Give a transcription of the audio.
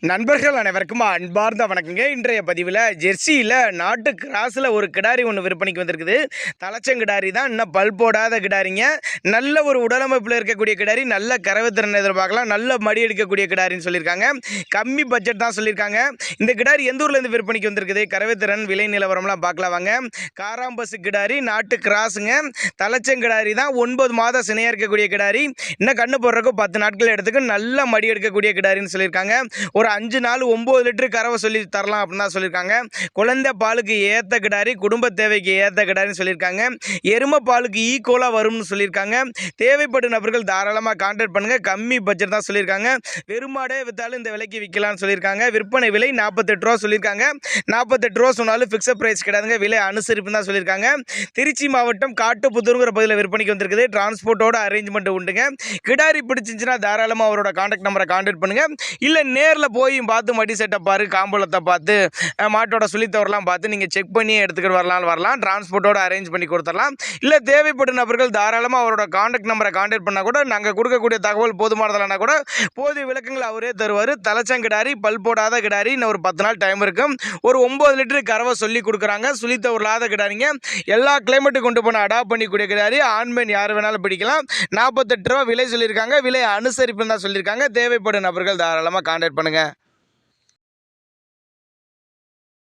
நண்பர்கள் அனைவருக்கும் அன்பார்ந்த வணக்கங்க. இன்றைய பதிவில் ஜெர்சியில் நாட்டு கிராஸில் ஒரு கிடாரி ஒன்று விற்பனைக்கு வந்திருக்குது. தலைச்சங்கிடாரி தான், இன்னும் பல் போடாத கிடாரிங்க. நல்ல ஒரு உடலமைப்பில் இருக்கக்கூடிய கிடாரி, நல்ல கறவைத்திறன் எதிர்பார்க்கலாம், நல்ல மடி எடுக்கக்கூடிய கிடாரின்னு சொல்லியிருக்காங்க. கம்மி பட்ஜெட் தான் சொல்லியிருக்காங்க. இந்த கிடாரி எந்த ஊர்லேருந்து விற்பனைக்கு வந்திருக்குது, கறவைத்திறன் விலை நிலவரம்லாம் பார்க்கலாம் வாங்க. காராம்பசு கிடாரி, நாட்டு கிராஸுங்க. தலைச்சங்கிடாரி தான், 9 மாதம் சினையாக இருக்கக்கூடிய கிடாரி. இன்னும் கண்ணு போடுறதுக்கு 10 நாட்கள் எடுத்துக்கு, நல்ல மடி எடுக்கக்கூடிய கிடாரின்னு சொல்லியிருக்காங்க. ஒரு 5 நாள் 9 லிட்டரு கறவை சொல்லி தரலாம் அப்படின்னு தான் சொல்லியிருக்காங்க. குழந்தை பாலுக்கு ஏற்ற கிடாரி, குடும்ப தேவைக்கு ஏற்ற கிடாரின்னு சொல்லியிருக்காங்க. எருமை பாலுக்கு ஈக்குவலாக வரும்னு சொல்லியிருக்காங்க. தேவைப்படும் நபர்கள் தாராளமாக கான்டாக்ட் பண்ணுங்கள். கம்மி பட்ஜெட் தான் சொல்லியிருக்காங்க. வெறுமாடே விற்றாலும் இந்த விலைக்கு விற்கலாம்னு சொல்லியிருக்காங்க. விற்பனை விலை 48 ரூபா சொல்லியிருக்காங்க. 48 ரூபா சொன்னாலும் ஃபிக்ஸட் ப்ரைஸ் கிடையாதுங்க, விலை அனுசரிப்புன்னு தான் சொல்லியிருக்காங்க. திருச்சி மாவட்டம் காட்டுப்புத்தூருங்கிற பகுதியில் விற்பனைக்கு வந்திருக்குது. டிரான்ஸ்போர்ட்டோட அரேஞ்ச்மெண்ட் உண்டுங்க. கிடாரி பிடிச்சிருந்துச்சுன்னா தாராளமாக அவரோட கான்டாக்ட் நம்பரை கான்டாக்ட் பண்ணுங்கள். இல்லை நேரில் போய் பார்த்து மடி செட்டை பாரு, காம்பளத்தை பார்த்து, மாட்டோட சுழித்தவரெலாம் பார்த்து நீங்கள் செக் பண்ணி எடுத்துக்கிட்டு வரலாம். டிரான்ஸ்போர்ட்டோட அரேஞ்ச் பண்ணி கொடுத்துடலாம். இல்லை தேவைப்படும் நபர்கள் தாராளமாக அவரோட கான்டாக்ட் நம்பரை கான்டாக்ட் பண்ணால் கூட நாங்கள் கொடுக்கக்கூடிய தகவல் போதுமானதில்லைனா கூட போதிய விளக்கங்கள் அவரே தருவார். தலைச்சங்கிடாரி, பல் போடாத கிடாரி, இன்னும் ஒரு 10 நாள் டைம் இருக்கும். ஒரு 9 லிட்டரு கறவை சொல்லி கொடுக்குறாங்க. சுழித்தவர் இல்லாத கிடாரிங்க. எல்லா கிளைமேட்டுக்கு கொண்டு போன அடாப்ட் பண்ணிக்கூடிய கிடாரி. ஆண்மேன் யார் வேணாலும் பிடிக்கலாம். 48 ரூபா விலை சொல்லியிருக்காங்க. விலை அனுசரிப்புன்னு தான் சொல்லியிருக்காங்க. தேவைப்படும் நபர்கள் தாராளமாக கான்டாக்ட் பண்ணுங்கள்.